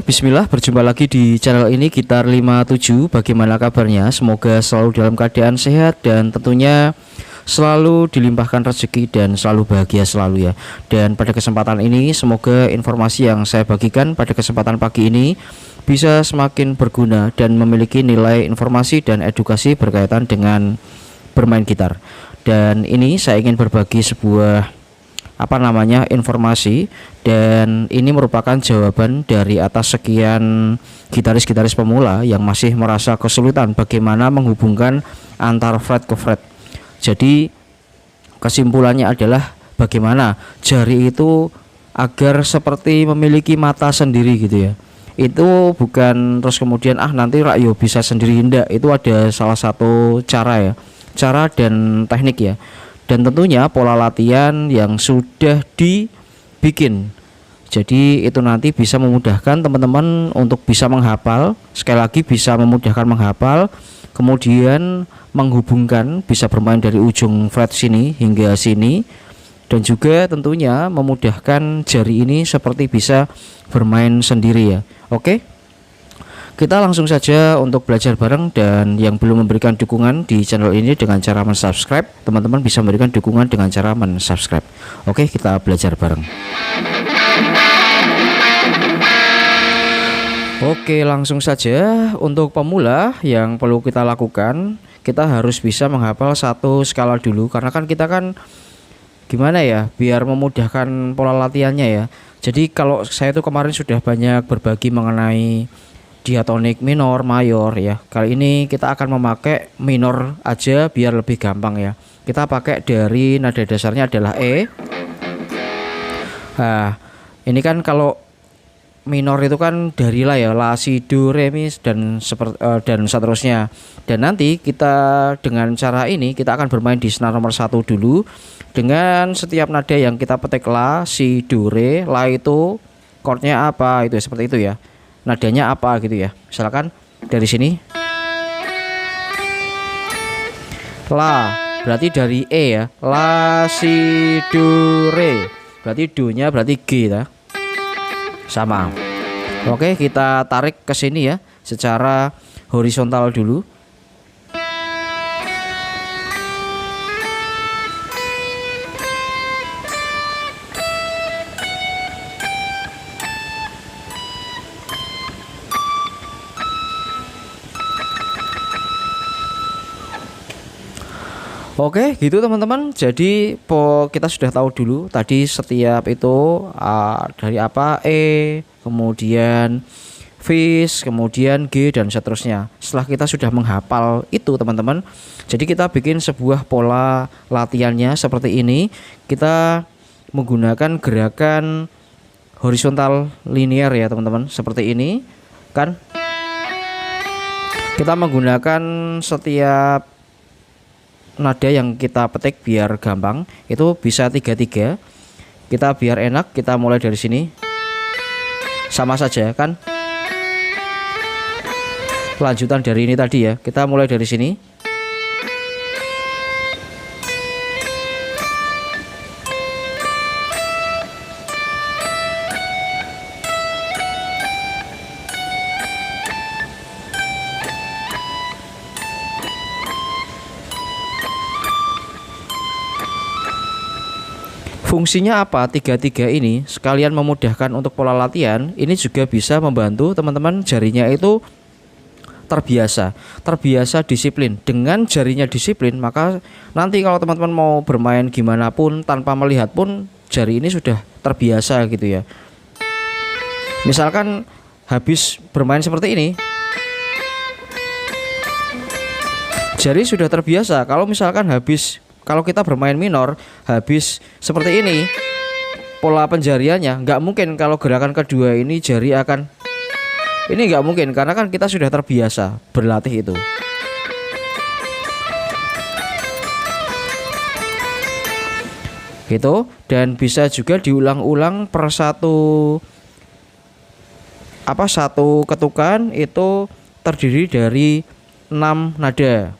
Halo, bismillah, berjumpa lagi di channel ini Gitar 57. Bagaimana kabarnya? Semoga selalu dalam keadaan sehat dan tentunya selalu dilimpahkan rezeki dan selalu bahagia selalu ya. Dan pada kesempatan ini semoga informasi yang saya bagikan pada kesempatan pagi ini bisa semakin berguna dan memiliki nilai informasi dan edukasi berkaitan dengan bermain gitar. Dan ini saya ingin berbagi sebuah informasi, dan ini merupakan jawaban dari atas sekian gitaris-gitaris pemula yang masih merasa kesulitan bagaimana menghubungkan antar fret ke fret. Jadi kesimpulannya adalah bagaimana jari itu agar seperti memiliki mata sendiri gitu ya. Itu bukan terus kemudian nanti rakyo bisa sendiri, tidak. Itu ada salah satu cara dan teknik ya. Dan tentunya pola latihan yang sudah dibikin. Jadi itu nanti bisa memudahkan teman-teman untuk bisa menghafal. Sekali lagi bisa memudahkan menghafal, kemudian menghubungkan, bisa bermain dari ujung fret sini hingga sini. Dan juga tentunya memudahkan jari ini seperti bisa bermain sendiri ya. Oke, kita langsung saja untuk belajar bareng. Dan yang belum memberikan dukungan di channel ini dengan cara mensubscribe, teman-teman bisa memberikan dukungan dengan cara mensubscribe. Oke, kita belajar bareng. Oke, langsung saja. Untuk pemula yang perlu kita lakukan, kita harus bisa menghafal satu skala dulu. Karena kan kita gimana ya, biar memudahkan pola latihannya ya. Jadi kalau saya tuh kemarin sudah banyak berbagi mengenai diatonik minor, mayor ya. Kali ini kita akan memakai minor aja biar lebih gampang ya. Kita pakai dari nada dasarnya adalah E. Nah, ini kan kalau minor itu kan dari la, si, do, re, mi dan seterusnya. Dan nanti kita dengan cara ini kita akan bermain di senar nomor 1 dulu. Dengan setiap nada yang kita petik la, si, do, re, la itu chordnya apa, itu seperti itu ya. Nadanya apa gitu ya. Misalkan dari sini la, berarti dari E ya. La, si, do, re. Berarti do nya berarti G ya. Sama. Oke, kita tarik ke sini ya secara horizontal dulu. Oke, gitu teman-teman. Jadi kita sudah tahu dulu tadi setiap itu dari apa, E, kemudian Fis, kemudian G dan seterusnya. Setelah kita sudah menghafal itu teman-teman, jadi kita bikin sebuah pola latihannya seperti ini. Kita menggunakan gerakan horizontal linear ya teman-teman, seperti ini kan. Kita menggunakan setiap nada yang kita petik biar gampang itu bisa 3-3. Kita biar enak, kita mulai dari sini. Sama saja kan, lanjutan dari ini tadi ya. Kita mulai dari sini. Fungsinya apa? 3-3 ini sekalian memudahkan untuk pola latihan. Ini juga bisa membantu teman-teman jarinya itu terbiasa disiplin. Dengan jarinya disiplin, maka nanti kalau teman-teman mau bermain gimana pun tanpa melihat pun jari ini sudah terbiasa gitu ya. Misalkan habis bermain seperti ini, jari sudah terbiasa. Kalau kita bermain minor habis seperti ini, pola penjariannya nggak mungkin kalau gerakan kedua ini jari akan ini, nggak mungkin karena kan kita sudah terbiasa berlatih itu. Gitu. Dan bisa juga diulang-ulang per satu ketukan itu terdiri dari 6 nada.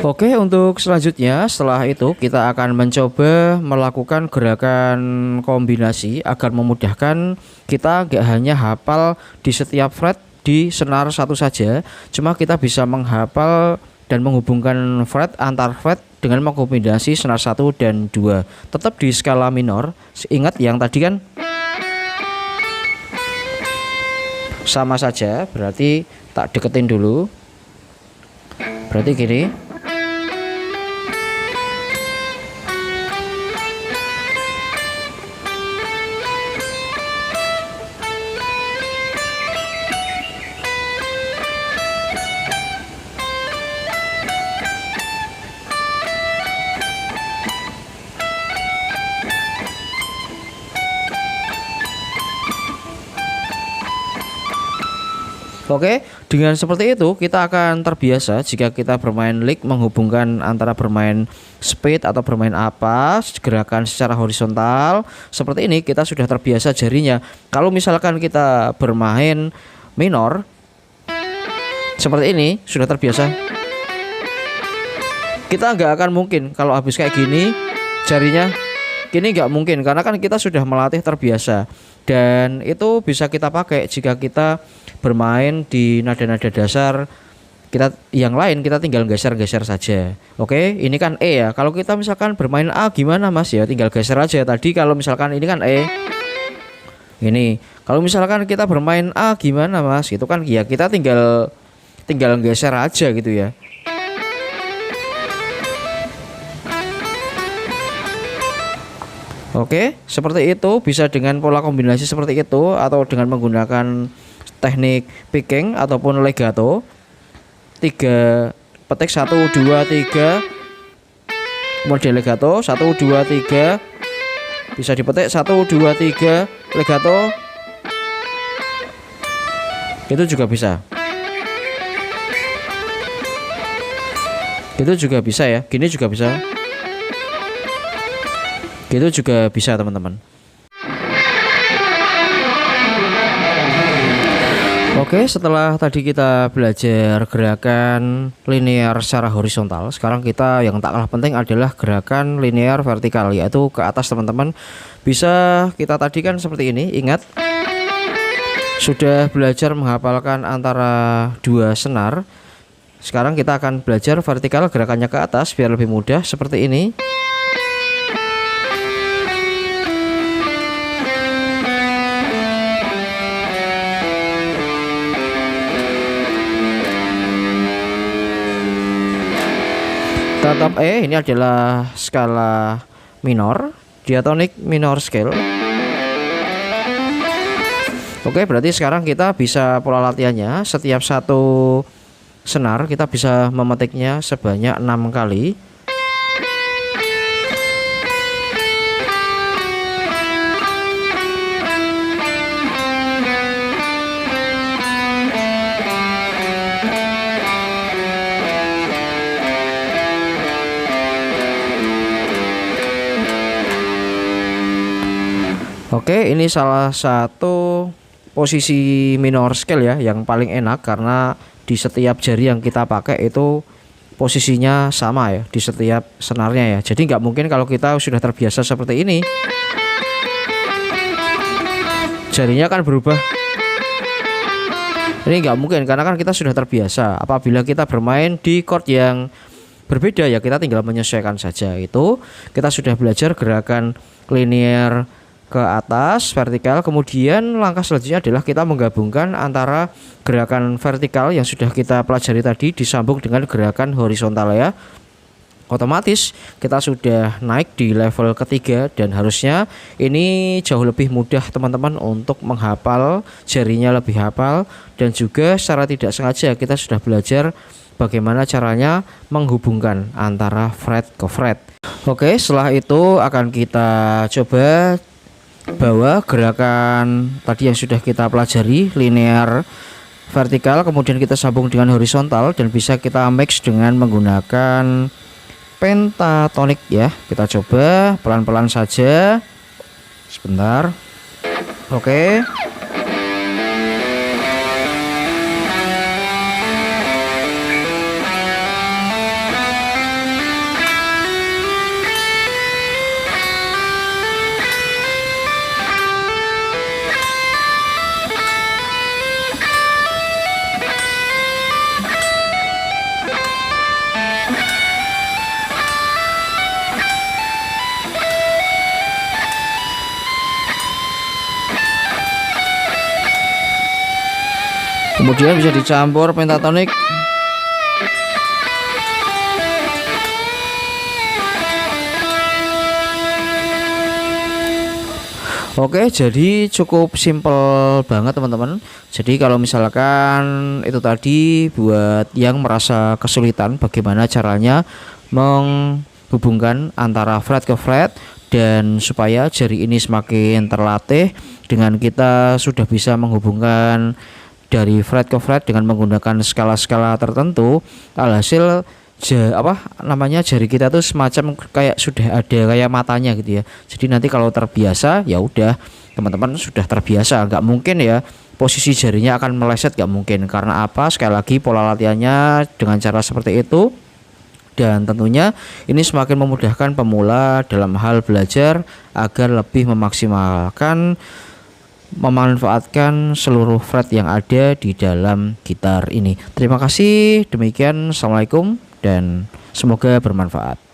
Oke, untuk selanjutnya setelah itu kita akan mencoba melakukan gerakan kombinasi agar memudahkan kita gak hanya hafal di setiap fret di senar satu saja, cuma kita bisa menghafal dan menghubungkan fret antar fret dengan mengkombinasi senar 1 dan 2 tetap di skala minor. Ingat yang tadi kan sama saja, berarti tak deketin dulu, berarti gini. Oke, dengan seperti itu kita akan terbiasa jika kita bermain lick menghubungkan antara bermain speed atau bermain apa, gerakan secara horizontal seperti ini kita sudah terbiasa jarinya. Kalau misalkan kita bermain minor seperti ini sudah terbiasa, kita nggak akan mungkin kalau habis kayak gini jarinya gini, nggak mungkin karena kan kita sudah melatih terbiasa. Dan itu bisa kita pakai jika kita bermain di nada-nada dasar kita yang lain, kita tinggal geser-geser saja. Oke, ini kan E ya. Kalau kita misalkan bermain A gimana Mas ya? Tinggal geser aja. Tadi kalau misalkan ini kan E. Ini kalau misalkan kita bermain A gimana Mas? Itu kan ya kita tinggal geser aja gitu ya. Oke, seperti itu bisa dengan pola kombinasi seperti itu atau dengan menggunakan teknik picking ataupun legato. 3 petik 1 2 3 model legato 1 2 3 bisa dipetik 1 2 3 legato. Itu juga bisa. Itu juga bisa ya. Gini juga bisa. Itu juga bisa teman-teman. Oke, setelah tadi kita belajar gerakan linear secara horizontal, sekarang kita yang tak kalah penting adalah gerakan linear vertikal, yaitu ke atas teman-teman. Bisa kita tadi kan seperti ini, ingat sudah belajar menghafalkan antara 2 senar. Sekarang kita akan belajar vertikal, gerakannya ke atas biar lebih mudah seperti ini. Tetap E, ini adalah skala minor, diatonic minor scale. Oke, berarti sekarang kita bisa pola latihannya. Setiap satu senar kita bisa memetiknya sebanyak 6 kali. Oke, ini salah satu posisi minor scale ya yang paling enak karena di setiap jari yang kita pakai itu posisinya sama ya di setiap senarnya ya. Jadi nggak mungkin kalau kita sudah terbiasa seperti ini jarinya kan berubah. Ini nggak mungkin karena kan kita sudah terbiasa. Apabila kita bermain di chord yang berbeda ya kita tinggal menyesuaikan saja. Itu kita sudah belajar gerakan linear ke atas vertikal. Kemudian langkah selanjutnya adalah kita menggabungkan antara gerakan vertikal yang sudah kita pelajari tadi disambung dengan gerakan horizontal ya. Otomatis kita sudah naik di level ketiga dan harusnya ini jauh lebih mudah teman-teman untuk menghafal, jarinya lebih hafal, dan juga secara tidak sengaja kita sudah belajar bagaimana caranya menghubungkan antara fret ke fret. Oke, setelah itu akan kita coba bawa gerakan tadi yang sudah kita pelajari linear vertikal kemudian kita sambung dengan horizontal dan bisa kita mix dengan menggunakan pentatonik ya. Kita coba pelan-pelan saja sebentar. Oke. kemudian bisa dicampur pentatonik. Oke, jadi cukup simple banget teman-teman. Jadi kalau misalkan itu tadi buat yang merasa kesulitan bagaimana caranya menghubungkan antara fret ke fret dan supaya jari ini semakin terlatih dengan kita sudah bisa menghubungkan dari fret ke fret dengan menggunakan skala-skala tertentu, alhasil jari kita tuh semacam kayak sudah ada kayak matanya gitu ya. Jadi nanti kalau terbiasa ya udah teman-teman sudah terbiasa, nggak mungkin ya posisi jarinya akan meleset, nggak mungkin. Karena apa? Sekali lagi pola latihannya dengan cara seperti itu, dan tentunya ini semakin memudahkan pemula dalam hal belajar agar lebih memanfaatkan seluruh fret yang ada di dalam gitar ini. Terima kasih, demikian, assalamualaikum dan semoga bermanfaat.